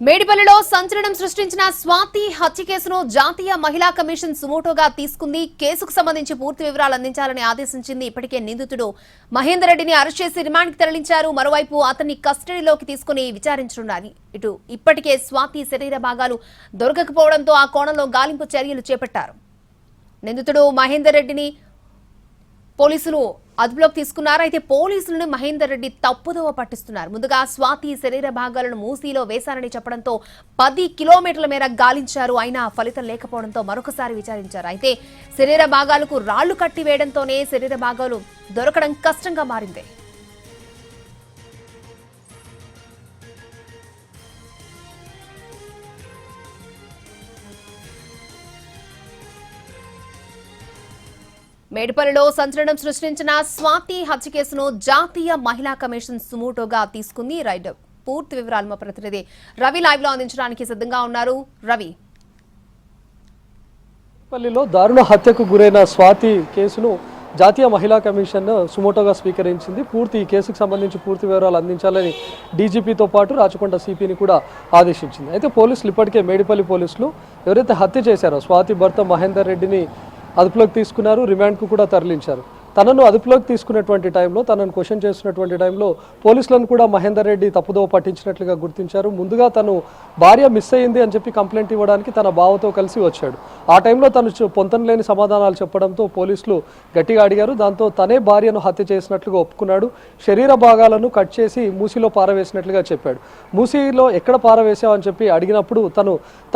మేడిపల్లిలో సంచలనం సృష్టించిన స్వాతి హత్య కేసును జాతీయ మహిళా కమిషన్ సుమోటోగా తీసుకుంది. కేసుకు సంబంధించి పూర్తి వివరాలు అందించాలని ఆదేశించింది. ఇప్పటికే నిందితుడు మహేందర్ రెడ్డిని అరెస్ట్ చేసి రిమాండ్కి తరలించారు. మరోవైపు అతన్ని కస్టడీలోకి తీసుకుని విచారించనున్నారు. ఇటు ఇప్పటికే స్వాతి శరీర భాగాలు దొరకకపోవడంతో ఆ కోణంలో గాలింపు చర్యలు చేపట్టారు. నిందితుడు మహేందర్ రెడ్డిని పోలీసులు అదుపులోకి తీసుకున్నారు. అయితే పోలీసులను మహేందర్ రెడ్డి తప్పుదోవ పట్టిస్తున్నారు. ముందుగా స్వాతి శరీర భాగాలను మూసీలో వేశారని చెప్పడంతో 10 కిలోమీటర్ల మేర గాలించారు. అయినా ఫలితం లేకపోవడంతో మరొకసారి విచారించారు. అయితే శరీర భాగాలకు రాళ్లు కట్టి వేయడంతోనే శరీర భాగాలు దొరకడం కష్టంగా మారింది. మేడిపల్లిలో సంచలనం సృష్టించిన స్వాతి హత్య కేసును జాతీయ మహిళా కమిషన్ సుమోటోగా తీసుకుంది. రైట్, పూర్తి వివరాలు మా ప్రతినిధి రవి లైవ్ లో అందించడానికి సిద్ధంగా ఉన్నారు. రవి, మేడిపల్లిలో దారుణ హత్యకు గురైన స్వాతి కేసును జాతీయ మహిళా కమిషన్ సుమోటోగా స్వీకరించింది. ఈ కేసుకు సంబంధించి పూర్తి వివరాలు అందించాలని డీజీపీతో పాటు రాచకొండ సిపిని కూడా ఆదేశించింది. అయితే పోలీసులు ఇప్పటికే మేడిపల్లి పోలీసులు ఎవరైతే హత్య చేశారో స్వాతి భర్త మహేందర్ రెడ్డిని అదుపులోకి తీసుకున్నారు, రిమాండ్కు కూడా తరలించారు. తనను అదుపులోకి తీసుకున్నటువంటి టైంలో, తనను క్వశ్చన్ చేస్తున్నటువంటి టైంలో పోలీసులను కూడా మహేందర్ రెడ్డి తప్పుదోవ పట్టించినట్లుగా గుర్తించారు. ముందుగా తను భార్య మిస్ అయ్యింది అని చెప్పి కంప్లైంట్ ఇవ్వడానికి తన బావతో కలిసి వచ్చాడు. ఆ టైంలో తను పొంతనలేని సమాధానాలు చెప్పడంతో పోలీసులు గట్టిగా అడిగారు. దాంతో తనే భార్యను హత్య చేసినట్లుగా ఒప్పుకున్నాడు. శరీర భాగాలను కట్ చేసి మూసీలో పారవేసినట్లుగా చెప్పాడు. మూసీలో ఎక్కడ పారవేసావు అని చెప్పి అడిగినప్పుడు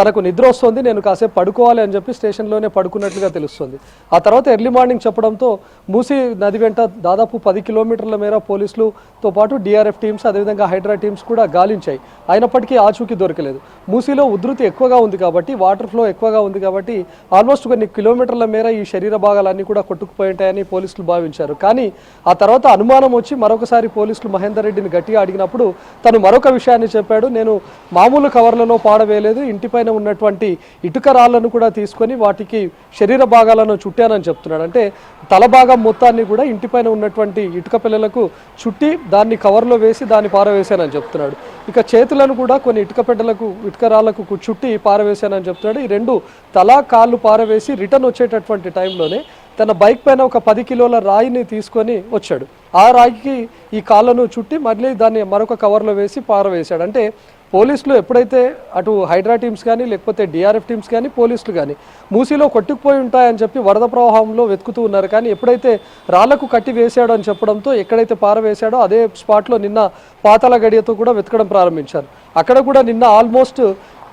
తనకు నిద్ర వస్తుంది, నేను కాసేపు పడుకోవాలి అని చెప్పి స్టేషన్లోనే పడుకున్నట్లుగా తెలుస్తుంది. ఆ తర్వాత ఎర్లీ మార్నింగ్ చెప్పడంతో మూసీ నది వెంట దాదాపు 10 కిలోమీటర్ల మేర పోలీసులతో పాటు డిఆర్ఎఫ్ టీమ్స్, అదేవిధంగా హైడ్రా టీమ్స్ కూడా గాలించాయి. అయినప్పటికీ ఆచూకీ దొరకలేదు. మూసీలో ఉధృతి ఎక్కువగా ఉంది కాబట్టి, వాటర్ ఫ్లో ఎక్కువగా ఉంది కాబట్టి ఆల్మోస్ట్ కొన్ని కిలోమీటర్ల మేర ఈ శరీర భాగాలన్నీ కూడా కొట్టుకుపోయి ఉంటాయని పోలీసులు భావించారు. కానీ ఆ తర్వాత అనుమానం వచ్చి మరొకసారి పోలీసులు మహేందర్ రెడ్డిని గట్టిగా అడిగినప్పుడు తను మరొక విషయాన్ని చెప్పాడు. నేను మామూలు కవర్లలో పాడవేయలేదు, ఇంటిపైన ఉన్నటువంటి ఇటుక రాళ్లను కూడా తీసుకొని వాటికి శరీర భాగాలను చుట్టానని చెప్తున్నాడు. అంటే తల భాగం మొత్తాన్ని కూడా ఇంటిపైన ఉన్నటువంటి ఇటుక పిల్లలకు చుట్టి దాన్ని కవర్లో వేసి దాన్ని పారవేశానని చెప్తున్నాడు. ఇక చేతులను కూడా కొన్ని ఇటుక రాళ్లకు చుట్టి పారవేశానని చెప్తున్నాడు. ఈ రెండు తలా కాళ్ళు పారవేసి రిటర్న్ వచ్చేటటువంటి టైంలోనే తన బైక్ పైన ఒక 10 కిలోల రాయిని తీసుకొని వచ్చాడు. ఆ రాయికి ఈ కాళ్ళను చుట్టి మళ్ళీ దాన్ని మరొక కవర్లో వేసి పారవేశాడు. అంటే పోలీసులు ఎప్పుడైతే అటు హైడ్రా టీమ్స్ కానీ లేకపోతే డిఆర్ఎఫ్ టీమ్స్ కానీ పోలీసులు కానీ మూసీలో కొట్టుకుపోయి ఉంటాయని చెప్పి వరద ప్రవాహంలో వెతుకుతూ ఉన్నారు. కానీ ఎప్పుడైతే రాళ్లకు కట్టి వేశాడో అని చెప్పడంతో ఎక్కడైతే పారవేశాడో అదే స్పాట్లో నిన్న పాతాళ గడియతో కూడా వెతకడం ప్రారంభించారు. అక్కడ కూడా నిన్న ఆల్మోస్ట్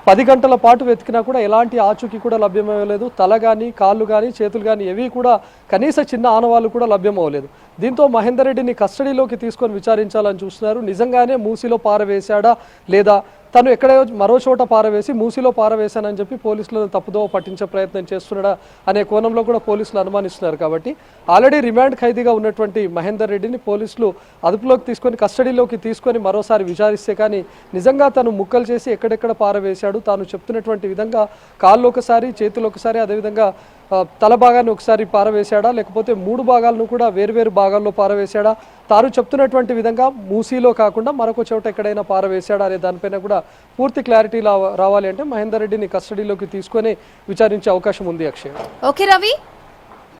10 గంటల పాటు వెతికినా కూడా ఎలాంటి ఆచూకీ కూడా లభ్యమవ్వలేదు. తల కానీ కాళ్ళు కానీ చేతులు కానీ ఏవి కూడా కనీస చిన్న ఆనవాళ్ళు కూడా లభ్యమవ్వలేదు. దీంతో మహేందర్ రెడ్డిని కస్టడీలోకి తీసుకొని విచారించాలని చూస్తున్నారు. నిజంగానే మూసీలో పారవేశాడా లేదా తను ఎక్కడ మరో చోట పారవేసి మూసీలో పారవేశానని చెప్పి పోలీసులను తప్పుదోవ పట్టించే ప్రయత్నం చేస్తున్నాడా అనే కోణంలో కూడా పోలీసులు అనుమానిస్తున్నారు. కాబట్టి ఆల్రెడీ రిమాండ్ ఖైదీగా ఉన్నటువంటి మహేందర్ రెడ్డిని పోలీసులు అదుపులోకి తీసుకొని కస్టడీలోకి తీసుకొని మరోసారి విచారిస్తే కానీ నిజంగా తను ముక్కలు చేసి ఎక్కడెక్కడ పారవేశాడు, తాను చెప్తున్నటువంటి విధంగా కాళ్ళు ఒకసారి చేతులు ఒకసారి అదేవిధంగా తల భాగాన్ని ఒకసారి పారవేశాడా లేకపోతే 3 భాగాలను కూడా వేరువేరు భాగాల్లో పారవేశాడా, తాను చెప్తున్నటువంటి విధంగా మూసీలో కాకుండా మరొక చోట ఎక్కడైనా పారవేశాడా అనే దానిపైన కూడా పూర్తి క్లారిటీ రావాలి అంటే మహేందర్ రెడ్డిని కస్టడీలోకి తీసుకొని విచారించే అవకాశం ఉంది. అక్షయ్. ఓకే రవి.